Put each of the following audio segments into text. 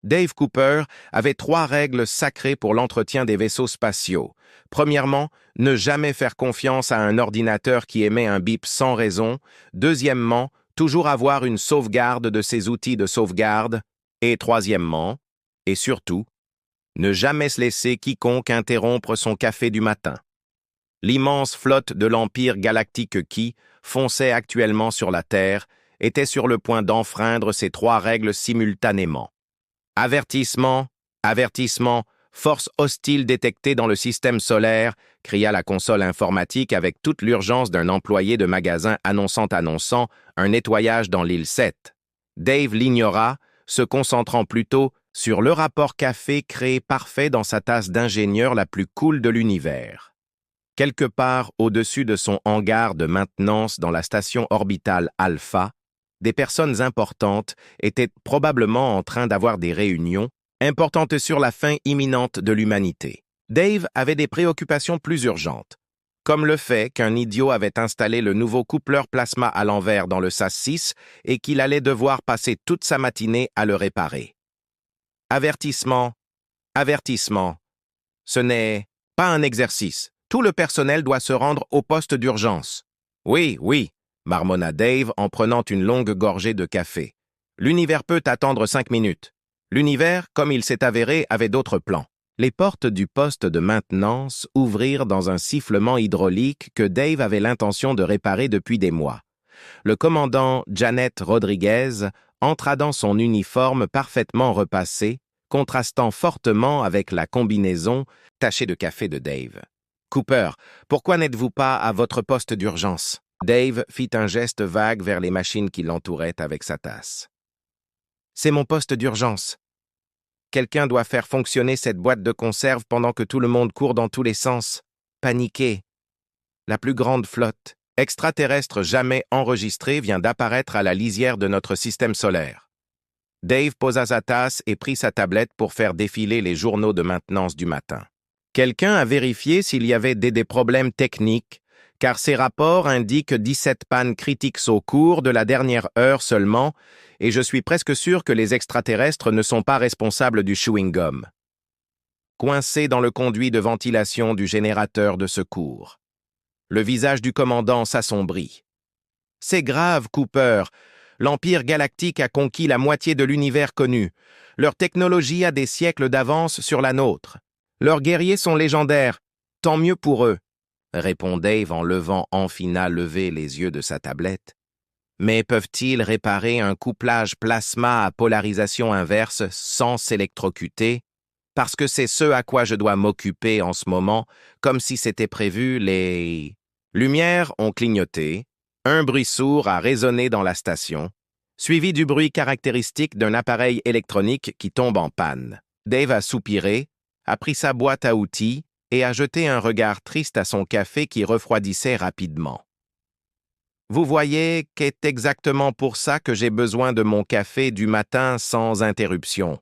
Dave Cooper avait 3 règles sacrées pour l'entretien des vaisseaux spatiaux. Premièrement, ne jamais faire confiance à un ordinateur qui émet un bip sans raison. Deuxièmement, toujours avoir une sauvegarde de ses outils de sauvegarde. Et troisièmement, et surtout, ne jamais se laisser quiconque interrompre son café du matin. L'immense flotte de l'Empire galactique qui, fonçait actuellement sur la Terre, était sur le point d'enfreindre ces 3 règles simultanément. Avertissement, avertissement, force hostile détectée dans le système solaire, cria la console informatique avec toute l'urgence d'un employé de magasin annonçant un nettoyage dans l'île 7. Dave l'ignora, se concentrant plutôt sur le rapport café créé parfait dans sa tasse d'ingénieur la plus cool de l'univers. Quelque part au-dessus de son hangar de maintenance dans la station orbitale Alpha, des personnes importantes étaient probablement en train d'avoir des réunions importantes sur la fin imminente de l'humanité. Dave avait des préoccupations plus urgentes, comme le fait qu'un idiot avait installé le nouveau coupleur plasma à l'envers dans le SAS-6 et qu'il allait devoir passer toute sa matinée à le réparer. Avertissement, avertissement. Ce n'est pas un exercice. Tout le personnel doit se rendre au poste d'urgence. Oui, oui, marmonna Dave en prenant une longue gorgée de café. L'univers peut attendre 5 minutes. L'univers, comme il s'est avéré, avait d'autres plans. Les portes du poste de maintenance ouvrirent dans un sifflement hydraulique que Dave avait l'intention de réparer depuis des mois. Le commandant Janet Rodriguez entra dans son uniforme parfaitement repassé, contrastant fortement avec la combinaison tachée de café de Dave. « Cooper, pourquoi n'êtes-vous pas à votre poste d'urgence ?» Dave fit un geste vague vers les machines qui l'entouraient avec sa tasse. « C'est mon poste d'urgence. Quelqu'un doit faire fonctionner cette boîte de conserve pendant que tout le monde court dans tous les sens. Paniqué. La plus grande flotte extraterrestre jamais enregistrée vient d'apparaître à la lisière de notre système solaire. » Dave posa sa tasse et prit sa tablette pour faire défiler les journaux de maintenance du matin. Quelqu'un a vérifié s'il y avait des problèmes techniques, car ces rapports indiquent 17 pannes critiques au cours de la dernière heure seulement, et je suis presque sûr que les extraterrestres ne sont pas responsables du chewing-gum. Coincé dans le conduit de ventilation du générateur de secours. Le visage du commandant s'assombrit. « C'est grave, Cooper. L'Empire galactique a conquis la moitié de l'univers connu. Leur technologie a des siècles d'avance sur la nôtre. Leurs guerriers sont légendaires. Tant mieux pour eux, » répond Dave en levant enfin levé les yeux de sa tablette. « Mais peuvent-ils réparer un couplage plasma à polarisation inverse sans s'électrocuter? Parce que c'est ce à quoi je dois m'occuper en ce moment, comme si c'était prévu. Les lumières ont clignoté, un bruit sourd a résonné dans la station, suivi du bruit caractéristique d'un appareil électronique qui tombe en panne. Dave a soupiré, a pris sa boîte à outils et a jeté un regard triste à son café qui refroidissait rapidement. « Vous voyez qu'est exactement pour ça que j'ai besoin de mon café du matin sans interruption.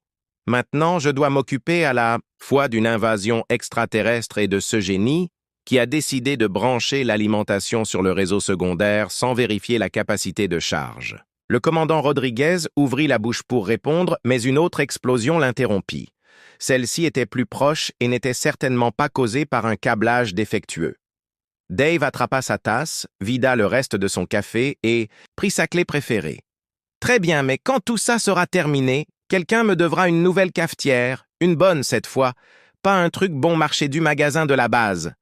Maintenant, je dois m'occuper à la fois d'une invasion extraterrestre et de ce génie qui a décidé de brancher l'alimentation sur le réseau secondaire sans vérifier la capacité de charge. » Le commandant Rodriguez ouvrit la bouche pour répondre, mais une autre explosion l'interrompit. Celle-ci était plus proche et n'était certainement pas causée par un câblage défectueux. Dave attrapa sa tasse, vida le reste de son café et prit sa clé préférée. « Très bien, mais quand tout ça sera terminé, quelqu'un me devra une nouvelle cafetière, une bonne cette fois, pas un truc bon marché du magasin de la base. »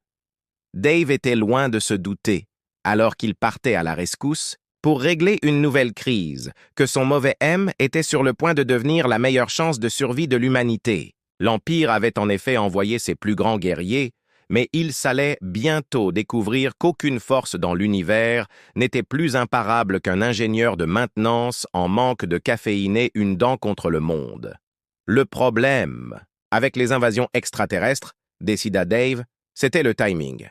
Dave était loin de se douter, alors qu'il partait à la rescousse, pour régler une nouvelle crise, que son mauvais M était sur le point de devenir la meilleure chance de survie de l'humanité. L'Empire avait en effet envoyé ses plus grands guerriers, mais il s'allait bientôt découvrir qu'aucune force dans l'univers n'était plus imparable qu'un ingénieur de maintenance en manque de caféiner une dent contre le monde. Le problème, avec les invasions extraterrestres, décida Dave, c'était le timing.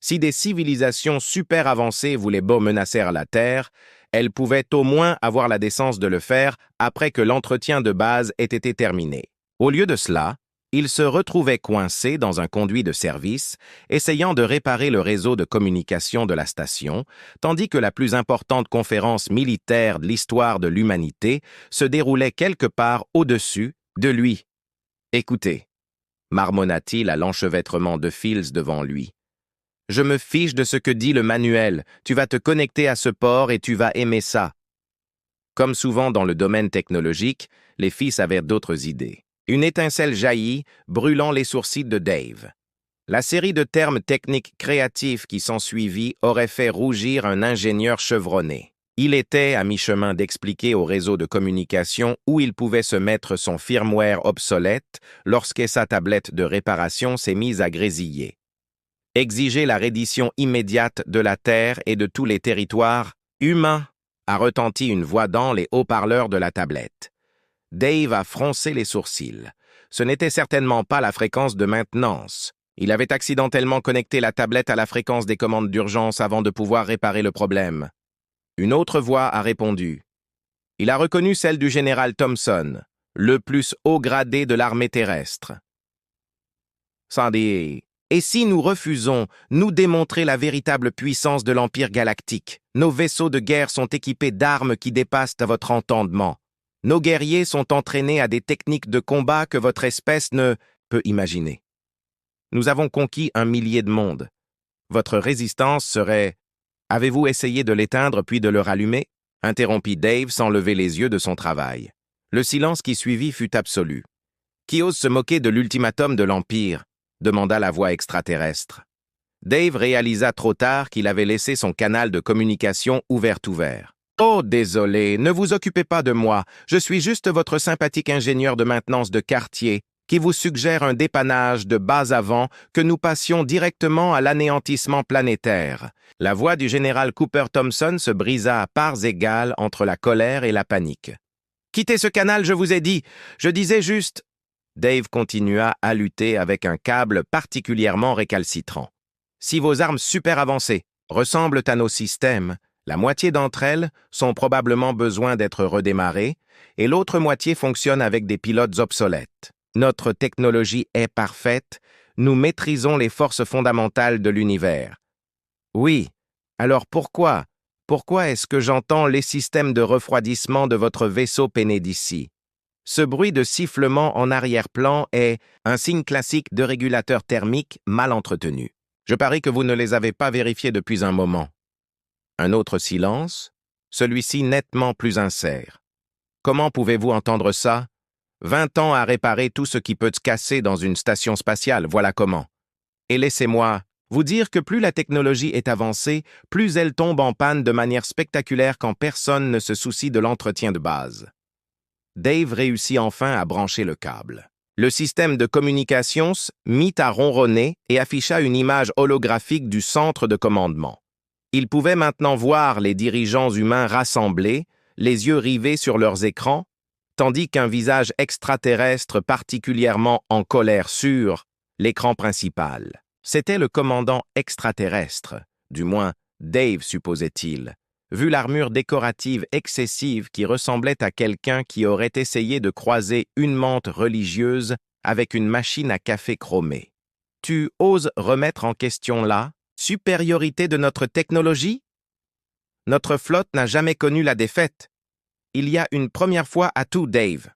Si des civilisations super avancées voulaient beau menacer la Terre, elles pouvaient au moins avoir la décence de le faire après que l'entretien de base ait été terminé. Au lieu de cela, il se retrouvait coincé dans un conduit de service, essayant de réparer le réseau de communication de la station, tandis que la plus importante conférence militaire de l'histoire de l'humanité se déroulait quelque part au-dessus, De lui. Écoutez, marmonna-t-il à l'enchevêtrement de fils devant lui. Je me fiche de ce que dit le manuel. Tu vas te connecter à ce port et tu vas aimer ça. Comme souvent dans le domaine technologique, les fils avaient d'autres idées. Une étincelle jaillit, brûlant les sourcils de Dave. La série de termes techniques créatifs qui s'ensuivit aurait fait rougir un ingénieur chevronné. Il était à mi-chemin d'expliquer au réseau de communication où il pouvait se mettre son firmware obsolète lorsque sa tablette de réparation s'est mise à grésiller. Exiger la reddition immédiate de la Terre et de tous les territoires humains, a retenti une voix dans les haut-parleurs de la tablette. Dave a froncé les sourcils. Ce n'était certainement pas la fréquence de maintenance. Il avait accidentellement connecté la tablette à la fréquence des commandes d'urgence avant de pouvoir réparer le problème. Une autre voix a répondu. Il a reconnu celle du général Thompson, le plus haut gradé de l'armée terrestre. Sandy. Et si nous refusons, nous démontrer la véritable puissance de l'Empire galactique, nos vaisseaux de guerre sont équipés d'armes qui dépassent votre entendement. Nos guerriers sont entraînés à des techniques de combat que votre espèce ne peut imaginer. Nous avons conquis 1 millier de mondes. Votre résistance serait... Avez-vous essayé de l'éteindre puis de le rallumer? Interrompit Dave sans lever les yeux de son travail. Le silence qui suivit fut absolu. Qui ose se moquer de l'ultimatum de l'Empire? Demanda la voix extraterrestre. Dave réalisa trop tard qu'il avait laissé son canal de communication ouvert. Oh, désolé, ne vous occupez pas de moi. Je suis juste votre sympathique ingénieur de maintenance de quartier qui vous suggère un dépannage de bas avant que nous passions directement à l'anéantissement planétaire. La voix du général Cooper Thompson se brisa à parts égales entre la colère et la panique. Quittez ce canal, je vous ai dit. Je disais juste... Dave continua à lutter avec un câble particulièrement récalcitrant. Si vos armes super avancées ressemblent à nos systèmes, la moitié d'entre elles sont probablement besoin d'être redémarrées et l'autre moitié fonctionne avec des pilotes obsolètes. Notre technologie est parfaite, nous maîtrisons les forces fondamentales de l'univers. Oui, alors pourquoi est-ce que j'entends les systèmes de refroidissement de votre vaisseau peiner d'ici? Ce bruit de sifflement en arrière-plan est un signe classique de régulateur thermique mal entretenu. Je parie que vous ne les avez pas vérifiés depuis un moment. Un autre silence, celui-ci nettement plus sincère. Comment pouvez-vous entendre ça? 20 ans à réparer tout ce qui peut se casser dans une station spatiale, voilà comment. Et laissez-moi vous dire que plus la technologie est avancée, plus elle tombe en panne de manière spectaculaire quand personne ne se soucie de l'entretien de base. Dave réussit enfin à brancher le câble. Le système de communication mit à ronronner et afficha une image holographique du centre de commandement. Il pouvait maintenant voir les dirigeants humains rassemblés, les yeux rivés sur leurs écrans, tandis qu'un visage extraterrestre particulièrement en colère sur l'écran principal. C'était le commandant extraterrestre, du moins Dave supposait-il, vu l'armure décorative excessive qui ressemblait à quelqu'un qui aurait essayé de croiser une menthe religieuse avec une machine à café chromée. Tu oses remettre en question la supériorité de notre technologie? Notre flotte n'a jamais connu la défaite. Il y a une première fois à tout, Dave.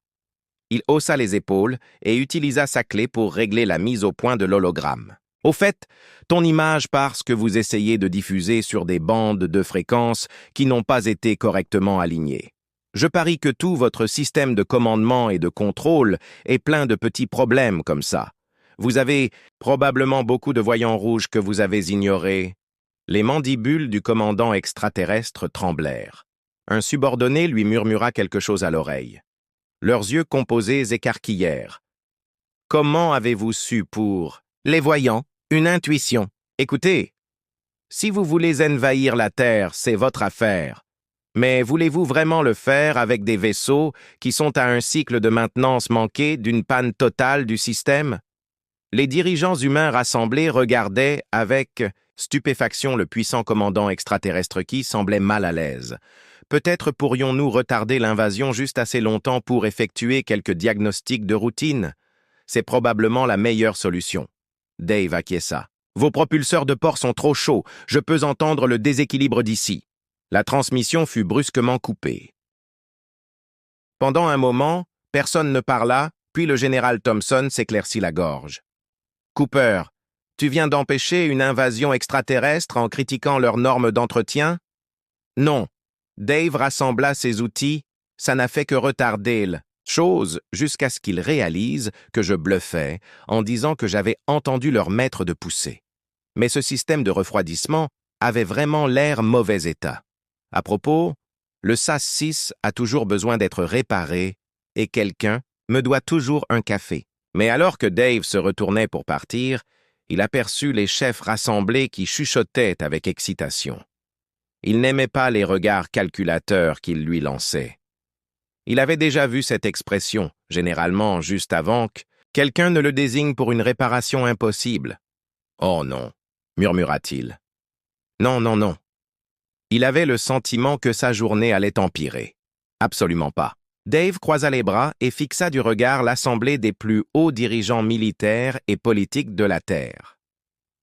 Il haussa les épaules et utilisa sa clé pour régler la mise au point de l'hologramme. Au fait, ton image parce que vous essayez de diffuser sur des bandes de fréquences qui n'ont pas été correctement alignées. Je parie que tout votre système de commandement et de contrôle est plein de petits problèmes comme ça. Vous avez probablement beaucoup de voyants rouges que vous avez ignorés. Les mandibules du commandant extraterrestre tremblèrent. Un subordonné lui murmura quelque chose à l'oreille. Leurs yeux composés écarquillèrent. Comment avez-vous su pour... Les voyants, une intuition. Écoutez, si vous voulez envahir la Terre, c'est votre affaire. Mais voulez-vous vraiment le faire avec des vaisseaux qui sont à un cycle de maintenance manqué d'une panne totale du système? Les dirigeants humains rassemblés regardaient avec stupéfaction le puissant commandant extraterrestre qui semblait mal à l'aise. Peut-être pourrions-nous retarder l'invasion juste assez longtemps pour effectuer quelques diagnostics de routine. C'est probablement la meilleure solution. Dave acquiesça. Vos propulseurs de port sont trop chauds. Je peux entendre le déséquilibre d'ici. La transmission fut brusquement coupée. Pendant un moment, personne ne parla, Puis le général Thompson s'éclaircit la gorge. Cooper, tu viens d'empêcher une invasion extraterrestre en critiquant leurs normes d'entretien? Non. Dave rassembla ses outils, ça n'a fait que retarder la chose jusqu'à ce qu'il réalise que je bluffais en disant que j'avais entendu leur maître de pousser. Mais ce système de refroidissement avait vraiment l'air mauvais état. À propos, le SAS-6 a toujours besoin d'être réparé et quelqu'un me doit toujours un café. Mais alors que Dave se retournait pour partir, il aperçut les chefs rassemblés qui chuchotaient avec excitation. Il n'aimait pas les regards calculateurs qu'ils lui lançaient. Il avait déjà vu cette expression, généralement juste avant que quelqu'un ne le désigne pour une réparation impossible. « Oh non », murmura-t-il. « Non, non, non. » Il avait le sentiment que sa journée allait empirer. Absolument pas. Dave croisa les bras et fixa du regard l'assemblée des plus hauts dirigeants militaires et politiques de la Terre.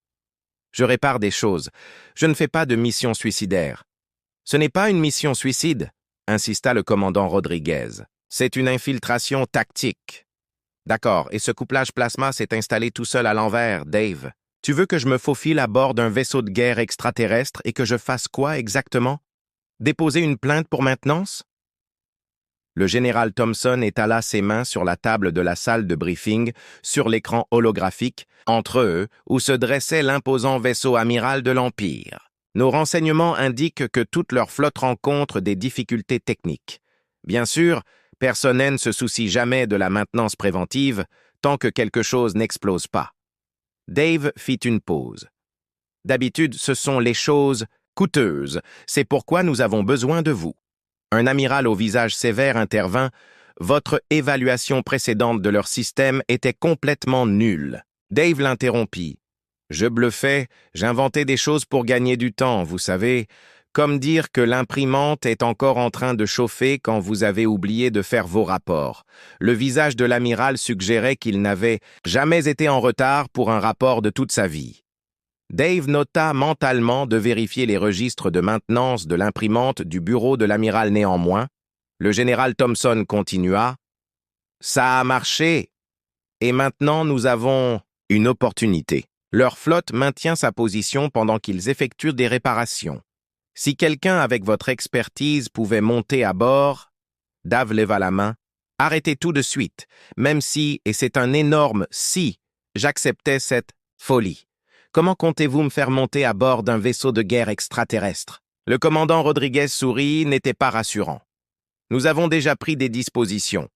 « Je répare des choses. Je ne fais pas de mission suicidaire. »« Ce n'est pas une mission suicide, » insista le commandant Rodriguez. « C'est une infiltration tactique. »« D'accord, et ce couplage plasma s'est installé tout seul à l'envers, Dave. Tu veux que je me faufile à bord d'un vaisseau de guerre extraterrestre et que je fasse quoi exactement? Déposer une plainte pour maintenance? » Le général Thompson étala ses mains sur la table de la salle de briefing, sur l'écran holographique, entre eux, où se dressait l'imposant vaisseau amiral de l'Empire. Nos renseignements indiquent que toute leur flotte rencontre des difficultés techniques. Bien sûr, personne ne se soucie jamais de la maintenance préventive tant que quelque chose n'explose pas. Dave fit une pause. D'habitude, ce sont les choses coûteuses. C'est pourquoi nous avons besoin de vous. Un amiral au visage sévère intervint. Votre évaluation précédente de leur système était complètement nulle. Dave l'interrompit. Je bluffais, j'inventais des choses pour gagner du temps, vous savez, comme dire que l'imprimante est encore en train de chauffer quand vous avez oublié de faire vos rapports. Le visage de l'amiral suggérait qu'il n'avait jamais été en retard pour un rapport de toute sa vie. Dave nota mentalement de vérifier les registres de maintenance de l'imprimante du bureau de l'amiral néanmoins. Le général Thompson continua. « Ça a marché. Et maintenant nous avons une opportunité. Leur flotte maintient sa position pendant qu'ils effectuent des réparations. Si quelqu'un avec votre expertise pouvait monter à bord, » Dave leva la main, « arrêtez tout de suite, même si, et c'est un énorme si, j'acceptais cette folie. Comment comptez-vous me faire monter à bord d'un vaisseau de guerre extraterrestre? » Le commandant Rodriguez sourit, n'était pas rassurant. « Nous avons déjà pris des dispositions.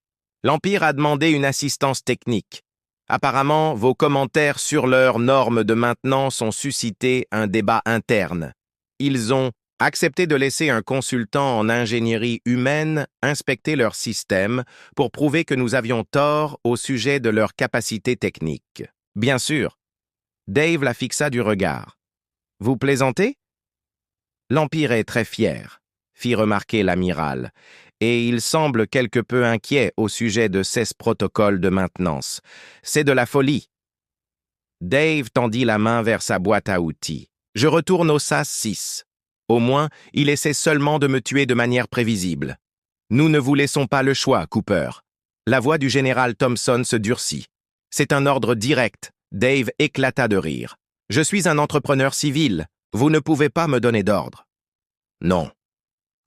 L'Empire a demandé une assistance technique. Apparemment, vos commentaires sur leurs normes de maintenance ont suscité un débat interne. Ils ont accepté de laisser un consultant en ingénierie humaine inspecter leur système pour prouver que nous avions tort au sujet de leur capacité technique. Bien sûr. » Dave la fixa du regard. « Vous plaisantez? » « L'Empire est très fier, » fit remarquer l'amiral, « et il semble quelque peu inquiet au sujet de ces protocoles de maintenance. C'est de la folie. » Dave tendit la main vers sa boîte à outils. « Je retourne au SAS-6. Au moins, il essaie seulement de me tuer de manière prévisible. Nous ne vous laissons pas le choix, Cooper. » La voix du général Thompson se durcit. « C'est un ordre direct. » Dave éclata de rire. « Je suis un entrepreneur civil. Vous ne pouvez pas me donner d'ordre. » « Non. »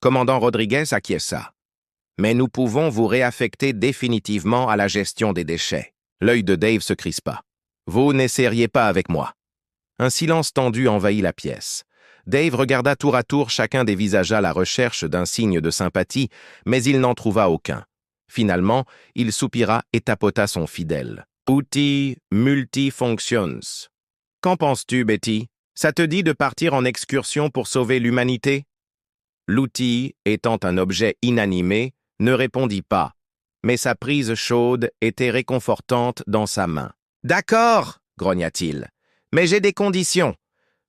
Commandant Rodriguez acquiesça. « Mais nous pouvons vous réaffecter définitivement à la gestion des déchets. » L'œil de Dave se crispa. « Vous n'essayeriez pas avec moi. » Un silence tendu envahit la pièce. Dave regarda tour à tour chacun des visages à la recherche d'un signe de sympathie, mais il n'en trouva aucun. Finalement, il soupira et tapota son fidèle. « Outil multifunctions. Qu'en penses-tu, Betty? Ça te dit de partir en excursion pour sauver l'humanité? » L'outil, étant un objet inanimé, ne répondit pas, mais sa prise chaude était réconfortante dans sa main. « D'accord, » grogna-t-il, « mais j'ai des conditions.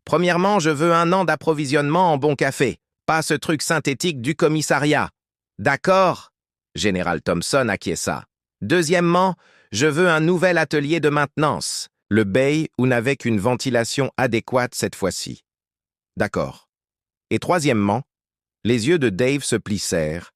Premièrement, je veux 1 an d'approvisionnement en bon café, pas ce truc synthétique du commissariat. »« D'accord » Général Thompson acquiesça. « Deuxièmement, je veux un nouvel atelier de maintenance. » Le bay où n'avait qu'une ventilation adéquate cette fois-ci. « D'accord. » Et troisièmement, les yeux de Dave se plissèrent.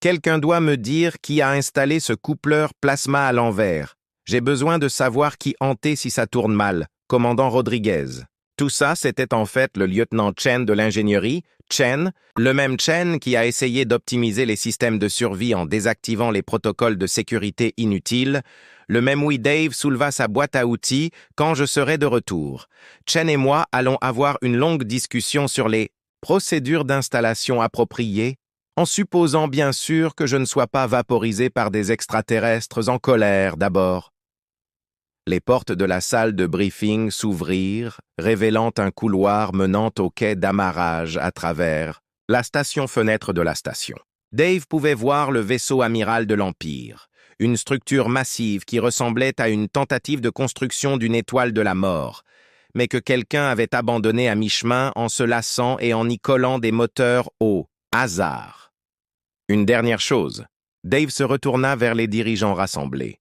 Quelqu'un doit me dire qui a installé ce coupleur plasma à l'envers. J'ai besoin de savoir qui hantait si ça tourne mal. Commandant Rodriguez. Tout ça, c'était en fait le lieutenant Chen de l'ingénierie, Chen, le même Chen qui a essayé d'optimiser les systèmes de survie en désactivant les protocoles de sécurité inutiles, le même oui Dave souleva sa boîte à outils quand je serai de retour. Chen et moi allons avoir une longue discussion sur les procédures d'installation appropriées, en supposant bien sûr que je ne sois pas vaporisé par des extraterrestres en colère d'abord. Les portes de la salle de briefing s'ouvrirent, révélant un couloir menant au quai d'amarrage à travers la station-fenêtre de la station. Dave pouvait voir le vaisseau amiral de l'Empire, une structure massive qui ressemblait à une tentative de construction d'une étoile de la mort, mais que quelqu'un avait abandonnée à mi-chemin en se lassant et en y collant des moteurs au hasard. Une dernière chose, Dave se retourna vers les dirigeants rassemblés.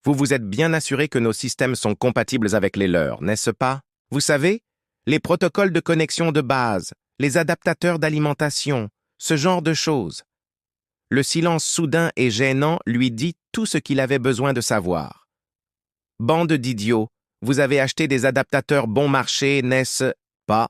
Vous vous êtes bien assuré que nos systèmes sont compatibles avec les leurs, n'est-ce pas? Vous savez, les protocoles de connexion de base, les adaptateurs d'alimentation, ce genre de choses. Le silence soudain et gênant lui dit tout ce qu'il avait besoin de savoir. Bande d'idiots, vous avez acheté des adaptateurs bon marché, n'est-ce pas?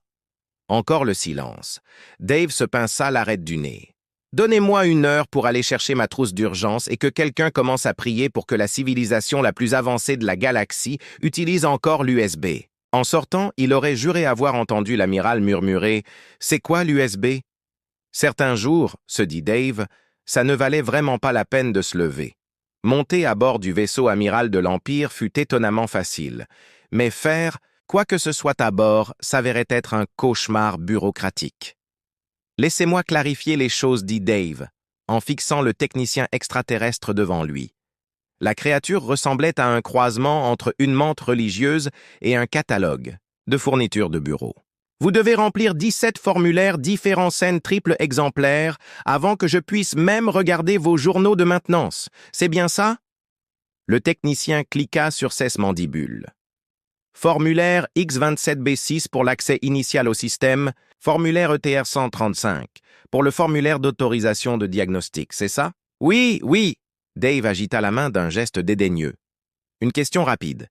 Encore le silence. Dave se pinça l'arête du nez. Donnez-moi 1 heure pour aller chercher ma trousse d'urgence et que quelqu'un commence à prier pour que la civilisation la plus avancée de la galaxie utilise encore l'USB. En sortant, il aurait juré avoir entendu l'amiral murmurer « C'est quoi l'USB ?» Certains jours, se dit Dave, ça ne valait vraiment pas la peine de se lever. Monter à bord du vaisseau amiral de l'Empire fut étonnamment facile, mais faire quoi que ce soit à bord s'avérait être un cauchemar bureaucratique. Laissez-moi clarifier les choses, dit Dave, en fixant le technicien extraterrestre devant lui. La créature ressemblait à un croisement entre une menthe religieuse et un catalogue de fournitures de bureau. Vous devez remplir 17 formulaires différents scènes triples exemplaires avant que je puisse même regarder vos journaux de maintenance. C'est bien ça? Le technicien cliqua sur ses mandibules. Formulaire X27B6 pour l'accès initial au système, formulaire ETR 135 pour le formulaire d'autorisation de diagnostic, c'est ça? Oui, oui! Dave agita la main d'un geste dédaigneux. Une question rapide.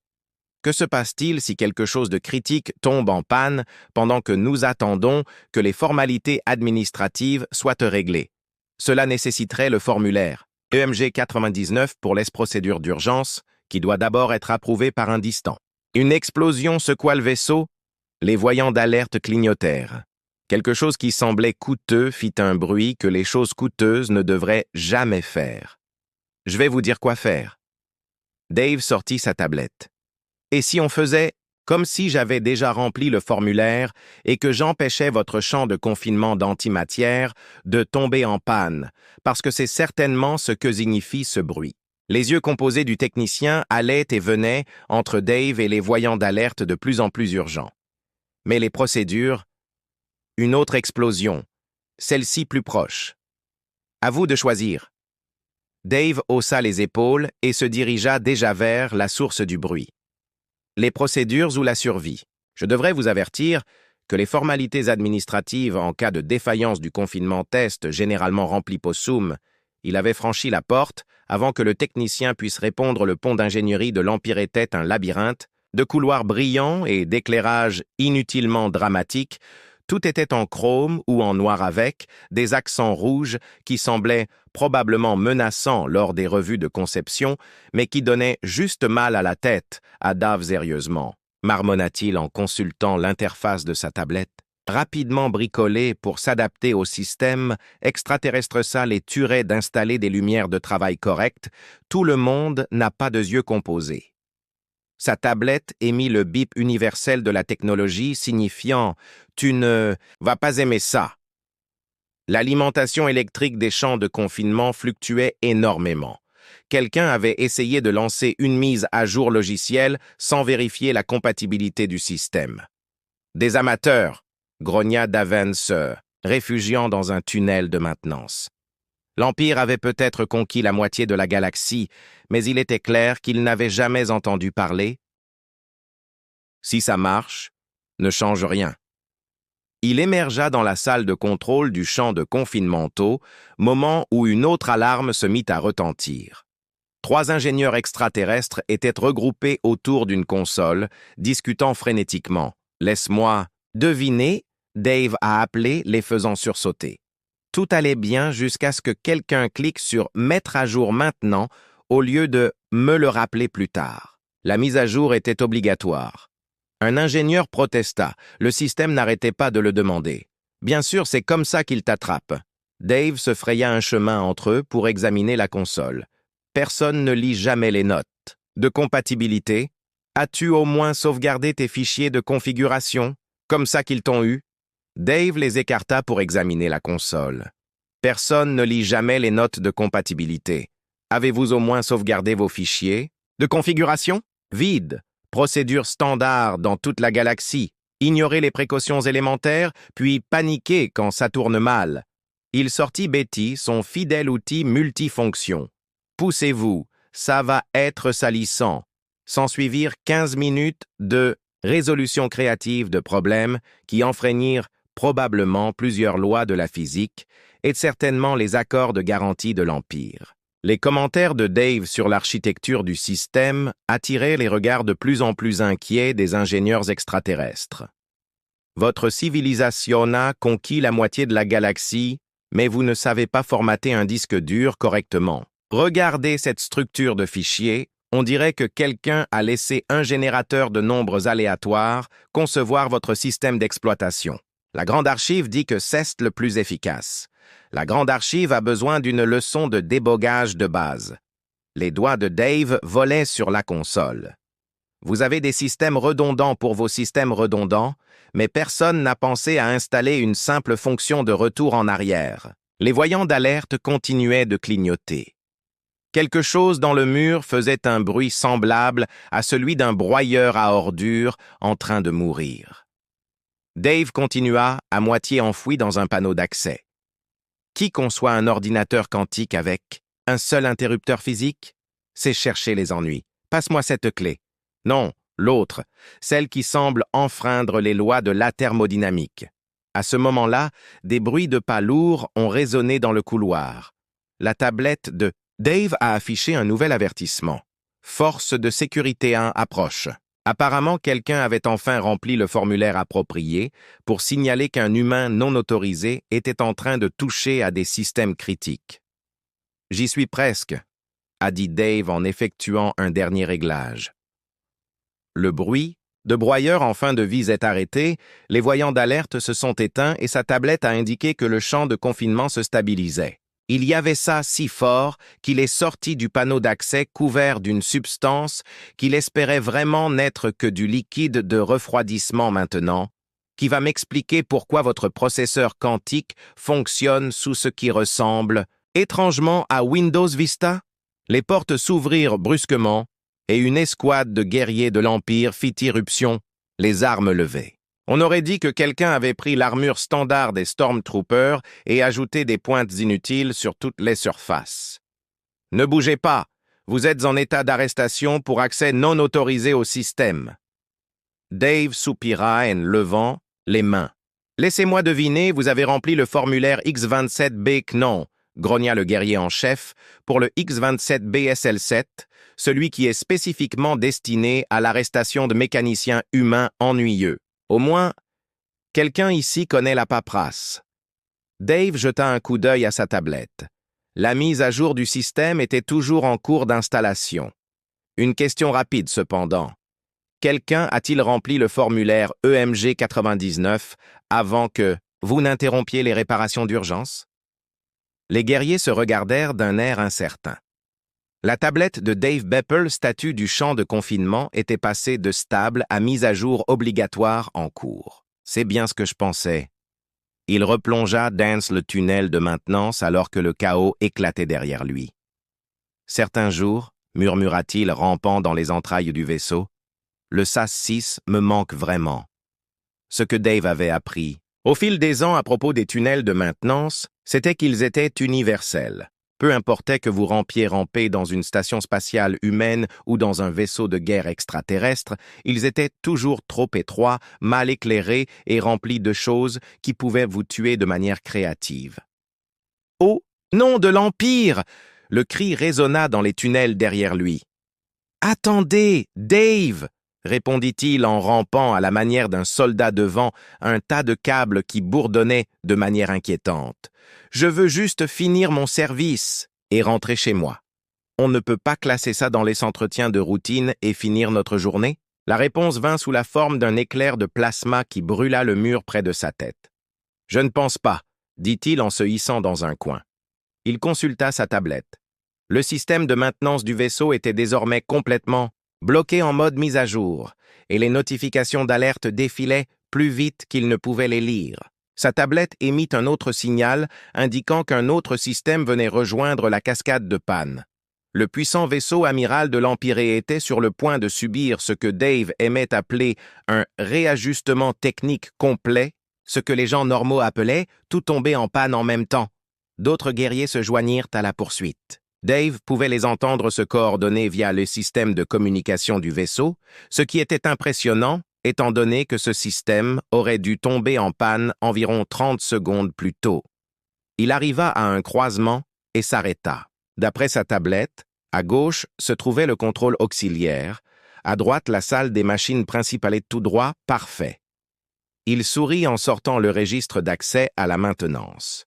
Que se passe-t-il si quelque chose de critique tombe en panne pendant que nous attendons que les formalités administratives soient réglées? Cela nécessiterait le formulaire EMG 99 pour les procédures d'urgence, qui doit d'abord être approuvé par un distant. Une explosion secoua le vaisseau, les voyants d'alerte clignotèrent. Quelque chose qui semblait coûteux fit un bruit que les choses coûteuses ne devraient jamais faire. Je vais vous dire quoi faire. Dave sortit sa tablette. Et si on faisait comme si j'avais déjà rempli le formulaire et que j'empêchais votre champ de confinement d'antimatière de tomber en panne, parce que c'est certainement ce que signifie ce bruit. Les yeux composés du technicien allaient et venaient entre Dave et les voyants d'alerte de plus en plus urgents. Mais les procédures, une autre explosion, celle-ci plus proche. À vous de choisir. Dave haussa les épaules et se dirigea déjà vers la source du bruit. Les procédures ou la survie. Je devrais vous avertir que les formalités administratives en cas de défaillance du confinement test généralement rempli possum, il avait franchi la porte avant que le technicien puisse répondre. Le pont d'ingénierie de l'Empire était un labyrinthe de couloirs brillants et d'éclairages inutilement dramatiques. Tout était en chrome ou en noir avec des accents rouges qui semblaient probablement menaçants lors des revues de conception, mais qui donnaient juste mal à la tête à Dave sérieusement, marmonna-t-il en consultant l'interface de sa tablette. Rapidement bricolée pour s'adapter au système, extraterrestre sale et tuerait d'installer des lumières de travail correctes, tout le monde n'a pas de yeux composés. Sa tablette émit le bip universel de la technologie signifiant « Tu ne vas pas aimer ça ». L'alimentation électrique des champs de confinement fluctuait énormément. Quelqu'un avait essayé de lancer une mise à jour logicielle sans vérifier la compatibilité du système. Des amateurs, grogna Daven se réfugiant dans un tunnel de maintenance. L'Empire avait peut-être conquis la moitié de la galaxie, mais il était clair qu'il n'avait jamais entendu parler. Si ça marche, ne change rien. Il émergea dans la salle de contrôle du champ de confinement, moment où une autre alarme se mit à retentir. 3 ingénieurs extraterrestres étaient regroupés autour d'une console, discutant frénétiquement. « Laisse-moi deviner », Dave a appelé, les faisant sursauter. Tout allait bien jusqu'à ce que quelqu'un clique sur « Mettre à jour maintenant » au lieu de « Me le rappeler plus tard ». La mise à jour était obligatoire. Un ingénieur protesta. Le système n'arrêtait pas de le demander. « Bien sûr, c'est comme ça qu'il t'attrape. » Dave se fraya un chemin entre eux pour examiner la console. Personne ne lit jamais les notes. De compatibilité? As-tu au moins sauvegardé tes fichiers de configuration? Comme ça qu'ils t'ont eu? Dave les écarta pour examiner la console. Personne ne lit jamais les notes de compatibilité. Avez-vous au moins sauvegardé vos fichiers? De configuration? Vide. Procédure standard dans toute la galaxie. Ignorer les précautions élémentaires, puis paniquer quand ça tourne mal. Il sortit Betty, son fidèle outil multifonction. Poussez-vous, ça va être salissant. S'ensuivirent 15 minutes de résolution créative de problèmes qui enfreignirent probablement plusieurs lois de la physique et certainement les accords de garantie de l'Empire. Les commentaires de Dave sur l'architecture du système attiraient les regards de plus en plus inquiets des ingénieurs extraterrestres. Votre civilisation a conquis la moitié de la galaxie, mais vous ne savez pas formater un disque dur correctement. Regardez cette structure de fichiers, on dirait que quelqu'un a laissé un générateur de nombres aléatoires concevoir votre système d'exploitation. La Grande Archive dit que c'est le plus efficace. La Grande Archive a besoin d'une leçon de débogage de base. Les doigts de Dave volaient sur la console. Vous avez des systèmes redondants pour vos systèmes redondants, mais personne n'a pensé à installer une simple fonction de retour en arrière. Les voyants d'alerte continuaient de clignoter. Quelque chose dans le mur faisait un bruit semblable à celui d'un broyeur à ordures en train de mourir. Dave continua, à moitié enfoui dans un panneau d'accès. Qui conçoit un ordinateur quantique avec un seul interrupteur physique? C'est chercher les ennuis. Passe-moi cette clé. Non, l'autre, celle qui semble enfreindre les lois de la thermodynamique. À ce moment-là, des bruits de pas lourds ont résonné dans le couloir. La tablette de Dave a affiché un nouvel avertissement. Force de sécurité 1 approche. Apparemment, quelqu'un avait enfin rempli le formulaire approprié pour signaler qu'un humain non autorisé était en train de toucher à des systèmes critiques. « J'y suis presque », a dit Dave en effectuant un dernier réglage. Le bruit de broyeur en fin de vie est arrêté, les voyants d'alerte se sont éteints et sa tablette a indiqué que le champ de confinement se stabilisait. Il y avait ça si fort qu'il est sorti du panneau d'accès couvert d'une substance qu'il espérait vraiment n'être que du liquide de refroidissement maintenant, qui va m'expliquer pourquoi votre processeur quantique fonctionne sous ce qui ressemble étrangement à Windows Vista. Les portes s'ouvrirent brusquement et une escouade de guerriers de l'Empire fit irruption, les armes levées. On aurait dit que quelqu'un avait pris l'armure standard des Stormtroopers et ajouté des pointes inutiles sur toutes les surfaces. « Ne bougez pas, vous êtes en état d'arrestation pour accès non autorisé au système. » Dave soupira en levant les mains. « Laissez-moi deviner, vous avez rempli le formulaire X27B non, grogna le guerrier en chef, pour le X27BSL7, celui qui est spécifiquement destiné à l'arrestation de mécaniciens humains ennuyeux. Au moins, quelqu'un ici connaît la paperasse. » Dave jeta un coup d'œil à sa tablette. La mise à jour du système était toujours en cours d'installation. Une question rapide cependant. Quelqu'un a-t-il rempli le formulaire EMG 99 avant que vous n'interrompiez les réparations d'urgence? Les guerriers se regardèrent d'un air incertain. La tablette de Dave Beppel, statut du champ de confinement, était passée de stable à mise à jour obligatoire en cours. C'est bien ce que je pensais. Il replongea dans le tunnel de maintenance alors que le chaos éclatait derrière lui. Certains jours, murmura-t-il rampant dans les entrailles du vaisseau, le SAS-6 me manque vraiment. Ce que Dave avait appris, au fil des ans à propos des tunnels de maintenance, c'était qu'ils étaient universels. Peu importait que vous rampiez dans une station spatiale humaine ou dans un vaisseau de guerre extraterrestre, ils étaient toujours trop étroits, mal éclairés et remplis de choses qui pouvaient vous tuer de manière créative. « Au nom de l'Empire !» Le cri résonna dans les tunnels derrière lui. « Attendez, Dave !» répondit-il en rampant à la manière d'un soldat devant un tas de câbles qui bourdonnaient de manière inquiétante. « Je veux juste finir mon service et rentrer chez moi. On ne peut pas classer ça dans les entretiens de routine et finir notre journée ?» La réponse vint sous la forme d'un éclair de plasma qui brûla le mur près de sa tête. « Je ne pense pas, » dit-il en se hissant dans un coin. Il consulta sa tablette. Le système de maintenance du vaisseau était désormais complètement bloqué en mode mise à jour, et les notifications d'alerte défilaient plus vite qu'il ne pouvait les lire. Sa tablette émit un autre signal indiquant qu'un autre système venait rejoindre la cascade de panne. Le puissant vaisseau amiral de l'Empire était sur le point de subir ce que Dave aimait appeler un réajustement technique complet, ce que les gens normaux appelaient tout tomber en panne en même temps. D'autres guerriers se joignirent à la poursuite. Dave pouvait les entendre se coordonner via le système de communication du vaisseau, ce qui était impressionnant étant donné que ce système aurait dû tomber en panne environ 30 secondes plus tôt. Il arriva à un croisement et s'arrêta. D'après sa tablette, à gauche se trouvait le contrôle auxiliaire, à droite la salle des machines principale et tout droit, parfait. Il sourit en sortant le registre d'accès à la maintenance.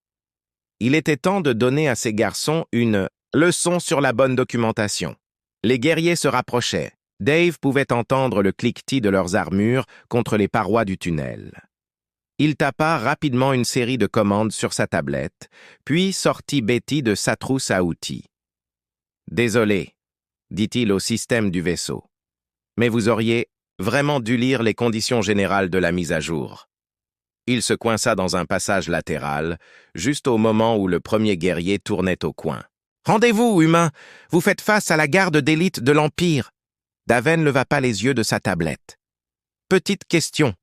Il était temps de donner à ces garçons une leçon sur la bonne documentation. Les guerriers se rapprochaient. Dave pouvait entendre le cliquetis de leurs armures contre les parois du tunnel. Il tapa rapidement une série de commandes sur sa tablette, puis sortit Betty de sa trousse à outils. « Désolé, » dit-il au système du vaisseau, « mais vous auriez vraiment dû lire les conditions générales de la mise à jour. » Il se coinça dans un passage latéral, juste au moment où le premier guerrier tournait au coin. « Rendez-vous, humain! Vous faites face à la garde d'élite de l'Empire! » Daven leva pas les yeux de sa tablette. « Petite question.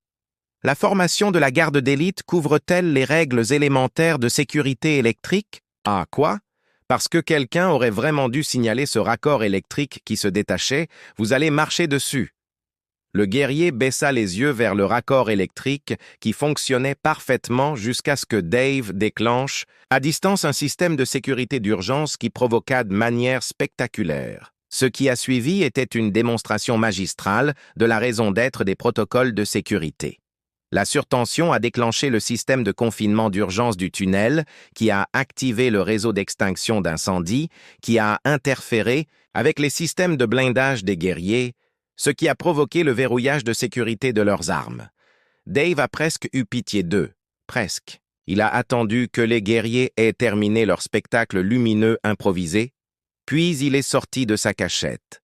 La formation de la garde d'élite couvre-t-elle les règles élémentaires de sécurité électrique? » Ah, quoi? Parce que quelqu'un aurait vraiment dû signaler ce raccord électrique qui se détachait, vous allez marcher dessus. Le guerrier baissa les yeux vers le raccord électrique qui fonctionnait parfaitement jusqu'à ce que Dave déclenche à distance un système de sécurité d'urgence qui provoqua de manière spectaculaire. Ce qui a suivi était une démonstration magistrale de la raison d'être des protocoles de sécurité. La surtension a déclenché le système de confinement d'urgence du tunnel, qui a activé le réseau d'extinction d'incendie, qui a interféré avec les systèmes de blindage des guerriers, ce qui a provoqué le verrouillage de sécurité de leurs armes. Dave a presque eu pitié d'eux. Presque. Il a attendu que les guerriers aient terminé leur spectacle lumineux improvisé, puis il est sorti de sa cachette.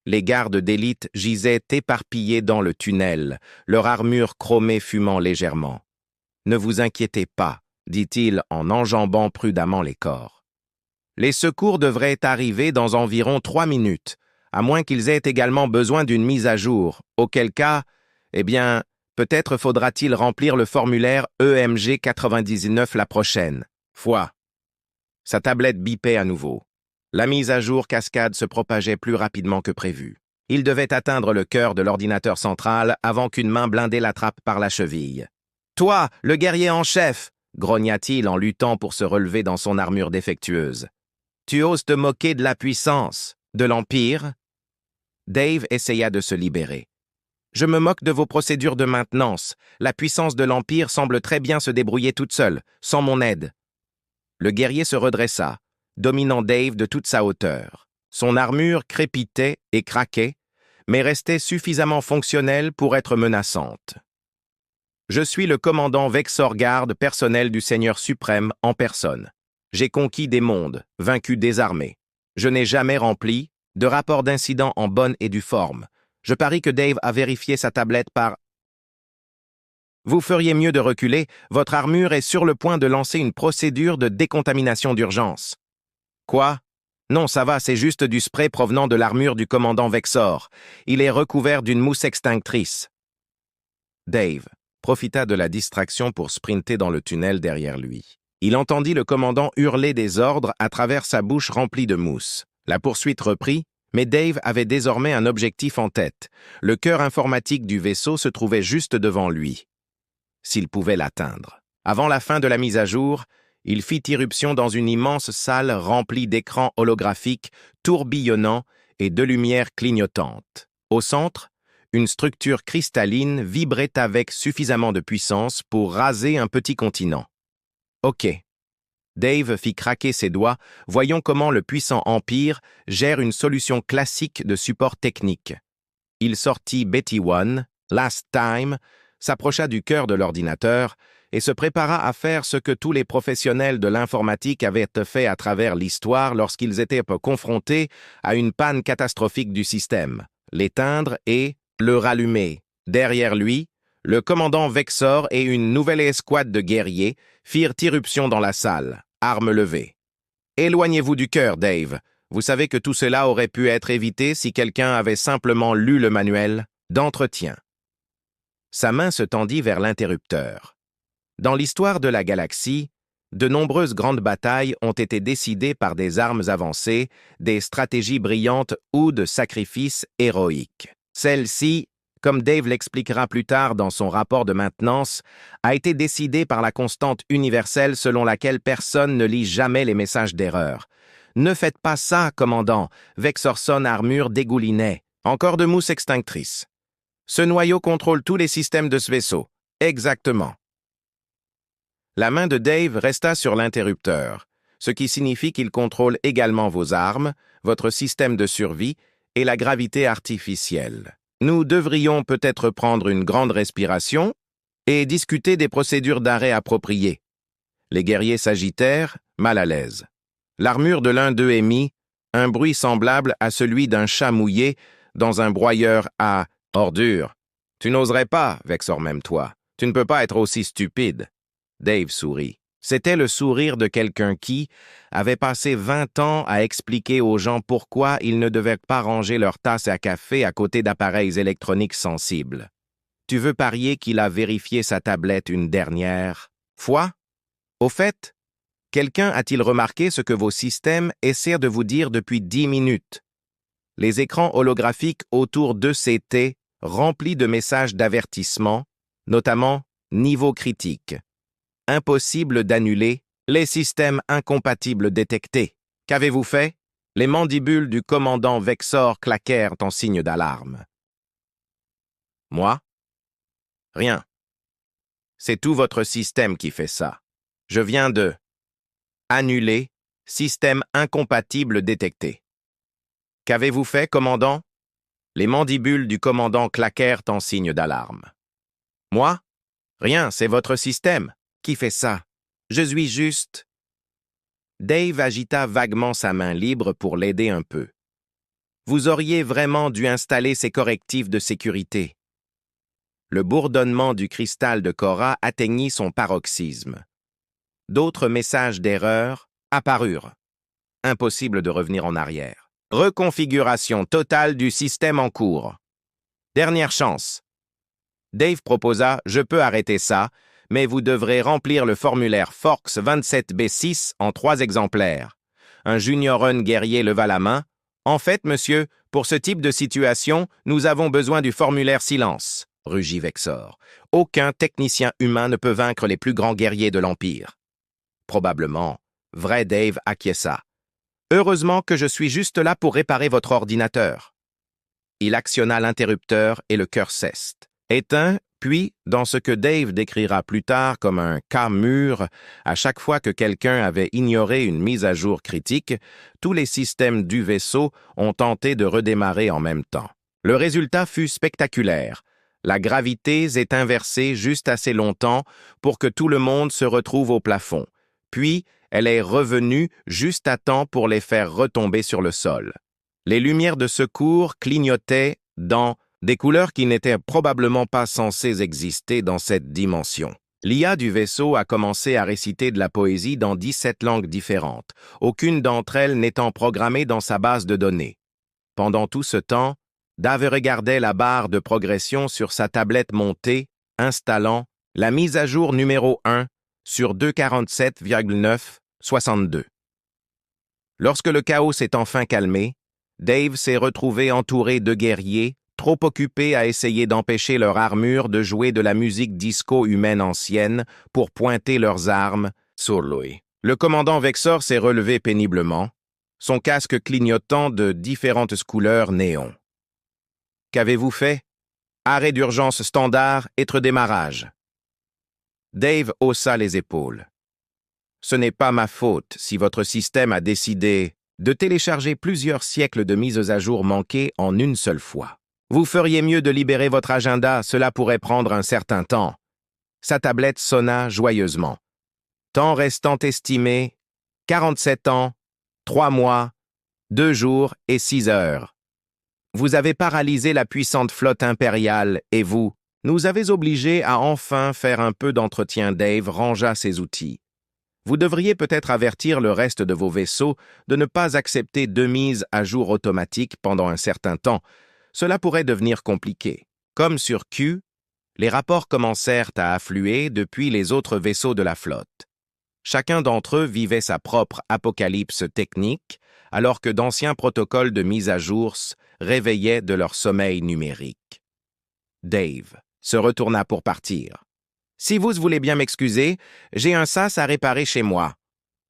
Les gardes d'élite gisaient éparpillés dans le tunnel, leur armure chromée fumant légèrement. « Ne vous inquiétez pas, » dit-il en enjambant prudemment les corps. « Les secours devraient arriver dans environ 3 minutes, à moins qu'ils aient également besoin d'une mise à jour, auquel cas, eh bien, peut-être faudra-t-il remplir le formulaire EMG 99 la prochaine fois. » Sa tablette bipait à nouveau. La mise à jour cascade se propageait plus rapidement que prévu. Il devait atteindre le cœur de l'ordinateur central avant qu'une main blindée l'attrape par la cheville. « Toi, le guerrier en chef !» grogna-t-il en luttant pour se relever dans son armure défectueuse. « Tu oses te moquer de la puissance, de l'Empire ?» Dave essaya de se libérer. « Je me moque de vos procédures de maintenance. La puissance de l'Empire semble très bien se débrouiller toute seule, sans mon aide. » Le guerrier se redressa, dominant Dave de toute sa hauteur. Son armure crépitait et craquait, mais restait suffisamment fonctionnelle pour être menaçante. « Je suis le commandant Vexor Guard personnel du Seigneur suprême en personne. J'ai conquis des mondes, vaincu des armées. Je n'ai jamais rempli de rapport d'incident en bonne et due forme. Je parie que Dave a vérifié sa tablette par... Vous feriez mieux de reculer, votre armure est sur le point de lancer une procédure de décontamination d'urgence. » Quoi? Non, ça va, c'est juste du spray provenant de l'armure du commandant Vexor. Il est recouvert d'une mousse extinctrice. Dave profita de la distraction pour sprinter dans le tunnel derrière lui. Il entendit le commandant hurler des ordres à travers sa bouche remplie de mousse. La poursuite reprit, mais Dave avait désormais un objectif en tête. Le cœur informatique du vaisseau se trouvait juste devant lui. S'il pouvait l'atteindre. Avant la fin de la mise à jour, il fit irruption dans une immense salle remplie d'écrans holographiques, tourbillonnants et de lumières clignotantes. Au centre, une structure cristalline vibrait avec suffisamment de puissance pour raser un petit continent. OK. Dave fit craquer ses doigts, voyons comment le puissant Empire gère une solution classique de support technique. Il sortit Betty One, Last Time, s'approcha du cœur de l'ordinateur et se prépara à faire ce que tous les professionnels de l'informatique avaient fait à travers l'histoire lorsqu'ils étaient confrontés à une panne catastrophique du système, l'éteindre et le rallumer. Derrière lui, le commandant Vexor et une nouvelle escouade de guerriers firent irruption dans la salle, armes levées. « Éloignez-vous du cœur, Dave. Vous savez que tout cela aurait pu être évité si quelqu'un avait simplement lu le manuel d'entretien. » Sa main se tendit vers l'interrupteur. Dans l'histoire de la galaxie, de nombreuses grandes batailles ont été décidées par des armes avancées, des stratégies brillantes ou de sacrifices héroïques. Celle-ci, comme Dave l'expliquera plus tard dans son rapport de maintenance, a été décidée par la constante universelle selon laquelle personne ne lit jamais les messages d'erreur. « Ne faites pas ça, commandant !» Vexorson armure dégoulinait. Encore de mousse extinctrice. « Ce noyau contrôle tous les systèmes de ce vaisseau. » Exactement. La main de Dave resta sur l'interrupteur, ce qui signifie qu'il contrôle également vos armes, votre système de survie et la gravité artificielle. Nous devrions peut-être prendre une grande respiration et discuter des procédures d'arrêt appropriées. Les guerriers s'agitèrent, mal à l'aise. L'armure de l'un d'eux émit un bruit semblable à celui d'un chat mouillé dans un broyeur à ordures. « Tu n'oserais pas, Vexor, même toi. Tu ne peux pas être aussi stupide. » Dave sourit. C'était le sourire de quelqu'un qui avait passé 20 ans à expliquer aux gens pourquoi ils ne devaient pas ranger leur tasse à café à côté d'appareils électroniques sensibles. Tu veux parier qu'il a vérifié sa tablette une dernière fois? Au fait, quelqu'un a-t-il remarqué ce que vos systèmes essaient de vous dire depuis 10 minutes? Les écrans holographiques autour d'ECT remplis de messages d'avertissement, notamment niveau critique. Impossible d'annuler, les systèmes incompatibles détectés. Qu'avez-vous fait? Les mandibules du commandant Vexor claquèrent en signe d'alarme. Moi? Rien. C'est tout votre système qui fait ça. Je viens de annuler, système incompatible détecté. Qu'avez-vous fait, commandant? Les mandibules du commandant claquèrent en signe d'alarme. Moi? Rien, c'est votre système. Qui fait ça? Je suis juste... Dave agita vaguement sa main libre pour l'aider un peu. Vous auriez vraiment dû installer ces correctifs de sécurité. Le bourdonnement du cristal de Cora atteignit son paroxysme. D'autres messages d'erreur apparurent. Impossible de revenir en arrière. Reconfiguration totale du système en cours. Dernière chance. Dave proposa « Je peux arrêter ça », mais vous devrez remplir le formulaire Forks 27B6 en 3 exemplaires. Un junior run guerrier leva la main. En fait, monsieur, pour ce type de situation, nous avons besoin du formulaire silence, rugit Vexor. Aucun technicien humain ne peut vaincre les plus grands guerriers de l'Empire. Probablement, vrai Dave acquiesça. Heureusement que je suis juste là pour réparer votre ordinateur. Il actionna l'interrupteur et le cœur cesse. Éteint, puis, dans ce que Dave décrira plus tard comme un cas mûr, à chaque fois que quelqu'un avait ignoré une mise à jour critique, tous les systèmes du vaisseau ont tenté de redémarrer en même temps. Le résultat fut spectaculaire. La gravité est inversée juste assez longtemps pour que tout le monde se retrouve au plafond. Puis, elle est revenue juste à temps pour les faire retomber sur le sol. Les lumières de secours clignotaient dans des couleurs qui n'étaient probablement pas censées exister dans cette dimension. L'IA du vaisseau a commencé à réciter de la poésie dans 17 langues différentes, aucune d'entre elles n'étant programmée dans sa base de données. Pendant tout ce temps, Dave regardait la barre de progression sur sa tablette montée, installant la mise à jour numéro 1 sur 247,962. Lorsque le chaos s'est enfin calmé, Dave s'est retrouvé entouré de guerriers, trop occupés à essayer d'empêcher leur armure de jouer de la musique disco humaine ancienne pour pointer leurs armes sur lui. Le commandant Vexor s'est relevé péniblement, son casque clignotant de différentes couleurs néon. « Qu'avez-vous fait? Arrêt d'urgence standard, être démarrage. » Dave haussa les épaules. « Ce n'est pas ma faute si votre système a décidé de télécharger plusieurs siècles de mises à jour manquées en une seule fois. Vous feriez mieux de libérer votre agenda, cela pourrait prendre un certain temps. » Sa tablette sonna joyeusement. Temps restant estimé, 47 ans, 3 mois, 2 jours et 6 heures. Vous avez paralysé la puissante flotte impériale et vous, nous avez obligés à enfin faire un peu d'entretien. Dave rangea ses outils. Vous devriez peut-être avertir le reste de vos vaisseaux de ne pas accepter 2 mises à jour automatiques pendant un certain temps. Cela pourrait devenir compliqué. Comme sur Q, les rapports commencèrent à affluer depuis les autres vaisseaux de la flotte. Chacun d'entre eux vivait sa propre apocalypse technique, alors que d'anciens protocoles de mise à jour réveillaient de leur sommeil numérique. Dave se retourna pour partir. « Si vous voulez bien m'excuser, j'ai un SAS à réparer chez moi.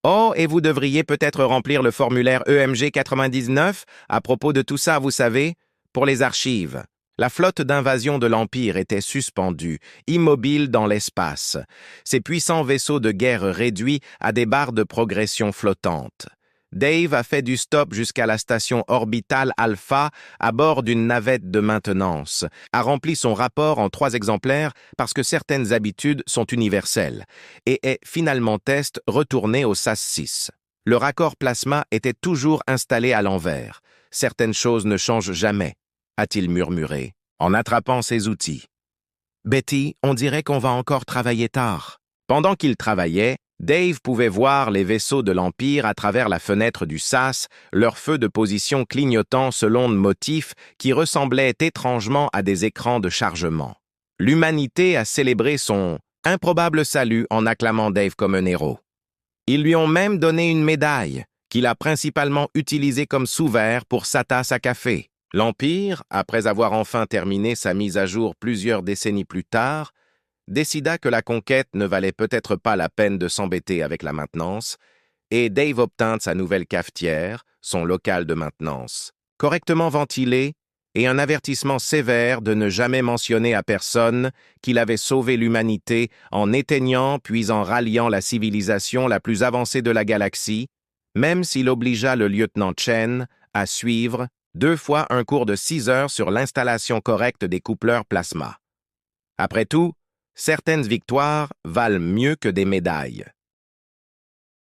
Oh, et vous devriez peut-être remplir le formulaire EMG 99 à propos de tout ça, vous savez, pour les archives. » La flotte d'invasion de l'Empire était suspendue, immobile dans l'espace, ses puissants vaisseaux de guerre réduits à des barres de progression flottantes. Dave a fait du stop jusqu'à la station orbitale Alpha à bord d'une navette de maintenance, a rempli son rapport en 3 exemplaires parce que certaines habitudes sont universelles, et est finalement retourné au SAS-6. Le raccord plasma était toujours installé à l'envers. Certaines choses ne changent jamais, a-t-il murmuré, en attrapant ses outils. « Betty, on dirait qu'on va encore travailler tard. » Pendant qu'il travaillait, Dave pouvait voir les vaisseaux de l'Empire à travers la fenêtre du SAS, leurs feux de position clignotant selon de motifs qui ressemblaient étrangement à des écrans de chargement. L'humanité a célébré son improbable salut en acclamant Dave comme un héros. Ils lui ont même donné une médaille, qu'il a principalement utilisée comme sous-verre pour sa tasse à café. L'Empire, après avoir enfin terminé sa mise à jour plusieurs décennies plus tard, décida que la conquête ne valait peut-être pas la peine de s'embêter avec la maintenance, et Dave obtint sa nouvelle cafetière, son local de maintenance, correctement ventilé, et un avertissement sévère de ne jamais mentionner à personne qu'il avait sauvé l'humanité en éteignant puis en ralliant la civilisation la plus avancée de la galaxie, même s'il obligea le lieutenant Chen à suivre 2 fois un cours de 6 heures sur l'installation correcte des coupleurs plasma. Après tout, certaines victoires valent mieux que des médailles.